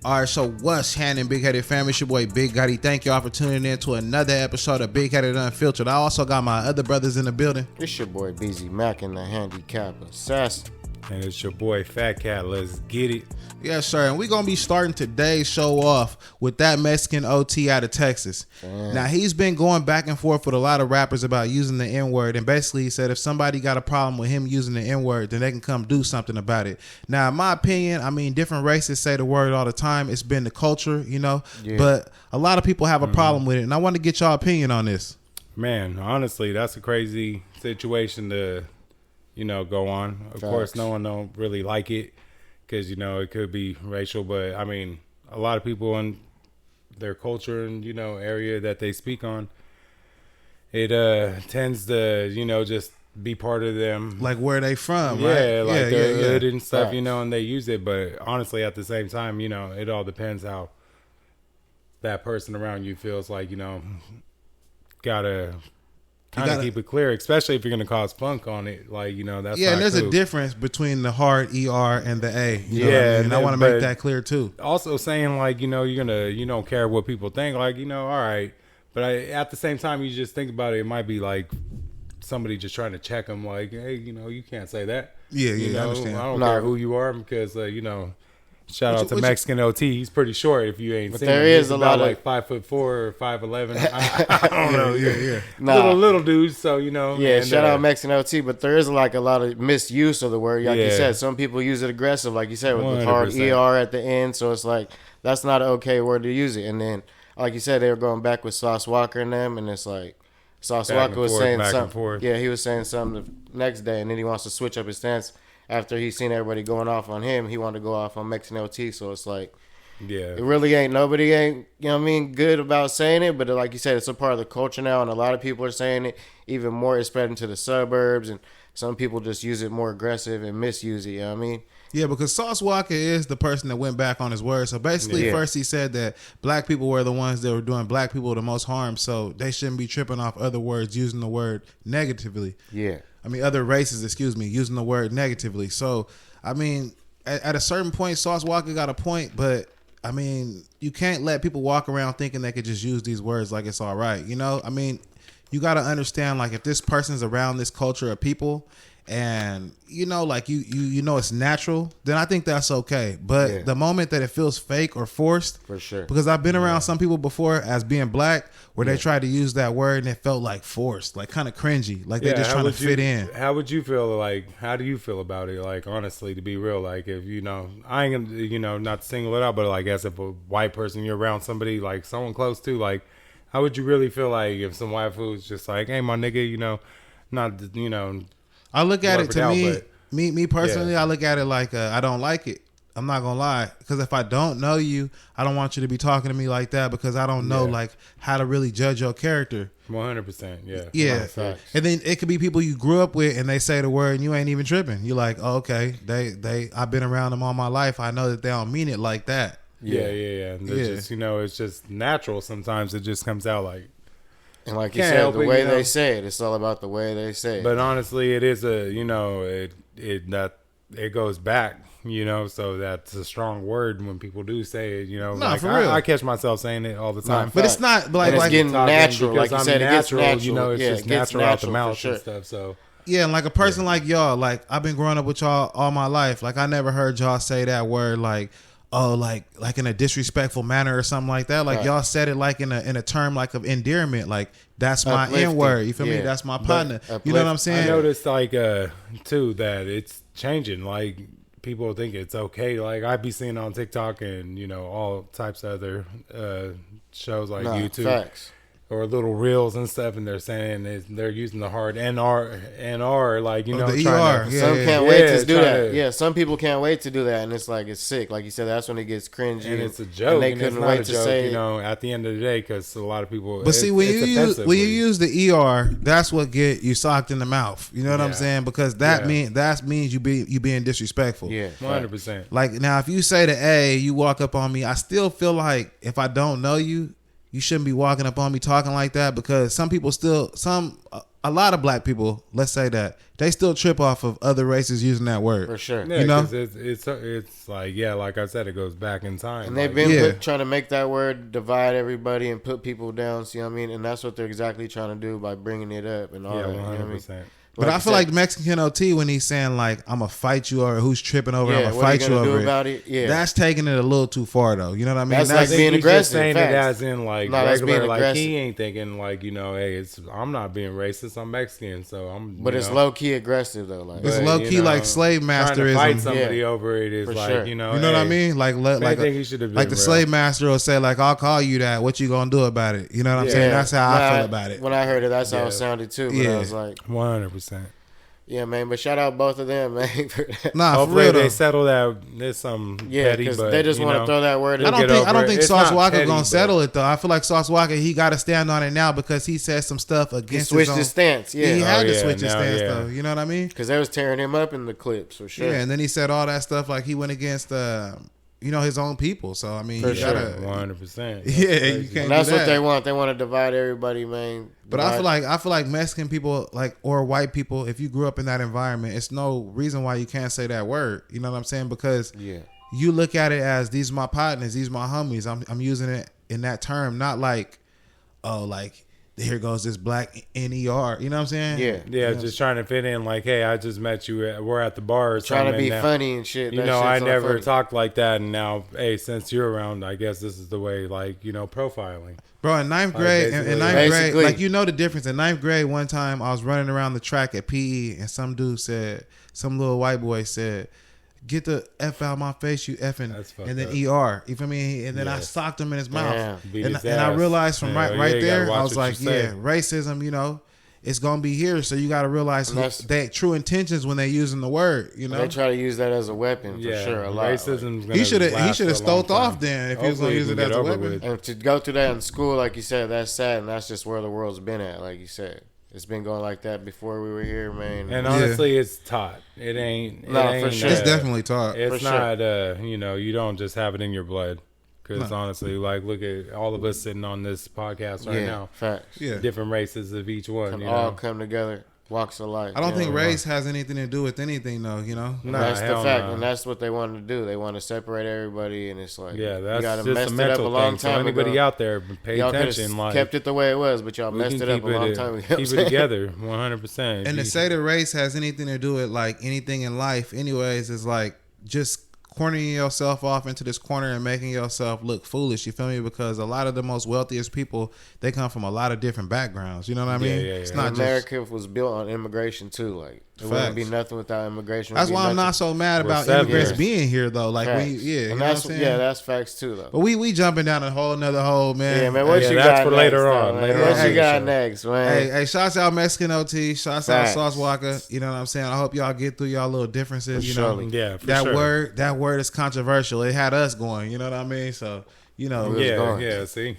All right, so what's happening, Big Headed family? It's your boy Big Gotti. Thank y'all for tuning in to another episode of Big Headed Unfiltered. I also got my other brothers in the building. It's your boy BZ Mac and the handicap assassin. And it's your boy Fat Cat. Let's get it. Yes, sir. And we're going to be starting today's show off with that Mexican OT out of Texas. Damn. Now, he's been going back and forth with a lot of rappers about using the N-word. And basically, he said if somebody got a problem with him using the N-word, then they can come do something about it. Now, in my opinion, I mean, different races say the word all the time. It's been the culture, you know. Yeah. But a lot of people have a problem with it. And I want to get y'all opinion on this. Man, honestly, that's a crazy situation to, go on. Of course, no one don't really like it. Because, it could be racial, but I mean, a lot of people in their culture and, area that they speak on, it tends to, just be part of them. Like where they from, right? Yeah, like their hood and stuff, and they use it. But honestly, at the same time, it all depends how that person around you feels like, gotta kind of keep it clear, especially if you're going to cause funk on it. Like, that's and there's cool. a difference between the hard ER and the A. You know what I mean? And I want to make that clear too. Also saying like, you don't care what people think. Like, all right. But at the same time, you just think about it. It might be like somebody just trying to check them. Like, hey, you can't say that. Yeah, I understand. I don't care who you are because, shout out to Mexican OT. He's pretty short if you ain't seen him. He's a lot about of 5'4" or 5'11". I don't know. Nah. Little dudes. So and, shout out Mexican OT. But there is like a lot of misuse of the word. Like you said, some people use it aggressive. Like you said, with 100%. The hard ER at the end. So it's like that's not an okay word to use it. And then, like you said, they were going back with Sauce Walker and them, and it's like Sauce Walker was saying something. Yeah, he was saying something the next day, and then he wants to switch up his stance. After he's seen everybody going off on him, he wanted to go off on Mexican OT. So it's like, it really ain't, nobody ain't, good about saying it. But like you said, it's a part of the culture now. And a lot of people are saying it. Even more, it's spreading to the suburbs. And some people just use it more aggressive and misuse it. You know what I mean? Yeah, because Sauce Walker is the person that went back on his word. So basically, first he said that black people were the ones that were doing black people the most harm. So they shouldn't be tripping off other words using the word negatively. Yeah. I mean, other races, using the word negatively. So, I mean, at a certain point, Sauce Walker got a point, but, I mean, you can't let people walk around thinking they could just use these words like it's all right. I mean, you got to understand, like, if this person's around this culture of people and, like, it's natural, then I think that's okay. But the moment that it feels fake or forced, for sure, because I've been around some people before as being black where they tried to use that word and it felt like forced, like kind of cringy, like they're just trying to fit in. How would you feel? Like, how do you feel about it? Like, honestly, to be real, like, if I ain't gonna, not to single it out, but like, as if a white person, you're around somebody, like someone close to, like, how would you really feel like if some white food's just like, hey, my nigga, not, I look at it to me personally, I look at it like I don't like it. I'm not going to lie. Because if I don't know you, I don't want you to be talking to me like that because I don't know like how to really judge your character. 100%. Yeah. Yeah. And then it could be people you grew up with and they say the word and you ain't even tripping. You're like, oh, okay, I've been around them all my life. I know that they don't mean it like that. Yeah. And just, it's just natural. Sometimes it just comes out like. And like you said, the way they say it, it's all about the way they say it. But honestly, it is it goes back, so that's a strong word when people do say it, No, for real. I catch myself saying it all the time. But it's not like it's getting natural, like you said, it gets natural. It's just natural out the mouth and stuff, so. Yeah, and like a person like y'all, like I've been growing up with y'all all my life. Like I never heard y'all say that word like, oh, like in a disrespectful manner or something like that. Like y'all said it like in a term like of endearment. Like that's my N word. You feel me? That's my partner. You know what I'm saying? I noticed like too that it's changing. Like people think it's okay. Like I be seeing on TikTok and all types of other shows like YouTube. Facts. Or little reels and stuff, and they're saying they're using the hard NR, like the trying ER. to, some can't wait to do that. Some people can't wait to do that, and it's like it's sick. Like you said, that's when it gets cringy, and it's a joke. And they couldn't wait to say, at the end of the day, because a lot of people. But see, when you use the ER, that's what get you socked in the mouth. You know what I'm saying? Because that means you being disrespectful. Yeah, 100%. Like now, if you say the A, you walk up on me, I still feel like if I don't know you. You shouldn't be walking up on me talking like that because some people still, a lot of black people, let's say that, they still trip off of other races using that word. For sure. Yeah, you know? It's like, yeah, like I said, it goes back in time. And they've been trying to make that word divide everybody and put people down, see what I mean? And that's what they're exactly trying to do by bringing it up and all that. 100%. You know what I mean? But I feel like Mexican OT, when he's saying like I'm gonna fight you or who's tripping over, I'm gonna fight you over about it. Yeah, that's taking it a little too far though. You know what I mean? That's like being aggressive. Saying it as in like regular, like aggressive. he ain't thinking like hey, I'm not being racist. I'm Mexican, so I'm. But it's low key aggressive though. Like it's low key like slave masterism. Trying to fight somebody over it is like you know what I mean? Like the slave master will say like I'll call you that. What you gonna do about it? You know what I'm saying? That's how I feel about it. When I heard it, that's how it sounded too. But I was like 100%. Yeah, man, but shout out both of them, man. Hopefully they settle that. There's some petty, because they just want to throw that word. I don't think Sauce Walker gonna settle it though. I feel like Sauce Walker, he got to stand on it now because he said some stuff against. He switched his stance. Yeah, he had to switch his stance though. You know what I mean? Because they was tearing him up in the clips for sure. Yeah, and then he said all that stuff like he went against his own people. So I mean, for you gotta 100%. Yeah, you can't. And that's what they want. They want to divide everybody, man. But I feel like Mexican people, like, or white people, if you grew up in that environment, it's no reason why you can't say that word. You know what I'm saying? Because you look at it as these my partners, these my homies. I'm using it in that term, not like, oh, like here goes this black NER. You know what I'm saying? Yeah, just trying to fit in. Like, hey, I just met you. We're at the bar. Or trying to be funny and shit. You know, I never talked like that, and now, hey, since you're around, I guess this is the way. Like, profiling. Bro, in ninth grade, grade, like the difference. In ninth grade, one time I was running around the track at PE, and some dude said, some little white boy said, "Get the F out of my face, you effing," and then ER. You feel me? And then I socked him in his mouth, and I realized from right there, I was like, racism. It's gonna be here, so you got to realize that true intentions when they using the word. They try to use that as a weapon for sure. A lot. Racism. He should have stoked off then if he was gonna use it as a weapon. And to go through that in school, like you said, that's sad, and that's just where the world's been at. Like you said, it's been going like that before we were here, man. And honestly, it's taught. It ain't. For sure. It's definitely taught. It's not. You don't just have it in your blood. Because honestly, like, look at all of us sitting on this podcast right now. Facts. Yeah. Different races of each one. All come together. Walks of life. I don't think race has anything to do with anything, though. No, that's the fact, and that's what they want to do. They want to separate everybody, and it's like, that's you just a mental thing. So anybody out there, pay attention. Like, kept it the way it was, but y'all messed it up a long time ago. Keep it together, 100%. And to say that race has anything to do with like anything in life, anyways, is like just cornering yourself off into this corner and making yourself look foolish. You feel me? Because a lot of the most wealthiest people, they come from a lot of different backgrounds. You know what I mean? It's not America was built on immigration too. Like it wouldn't be nothing without immigration. That's why I'm not so mad about immigrants being here though. Like that's facts too though. But we jumping down a whole nother hole, man. Yeah, man. What you got for later on? What you got next, man? Hey, shouts out Mexican OT. Shouts out Sauce Walker. You know what I'm saying? I hope y'all get through y'all little differences. That word is controversial. It had us going. You know what I mean? So see.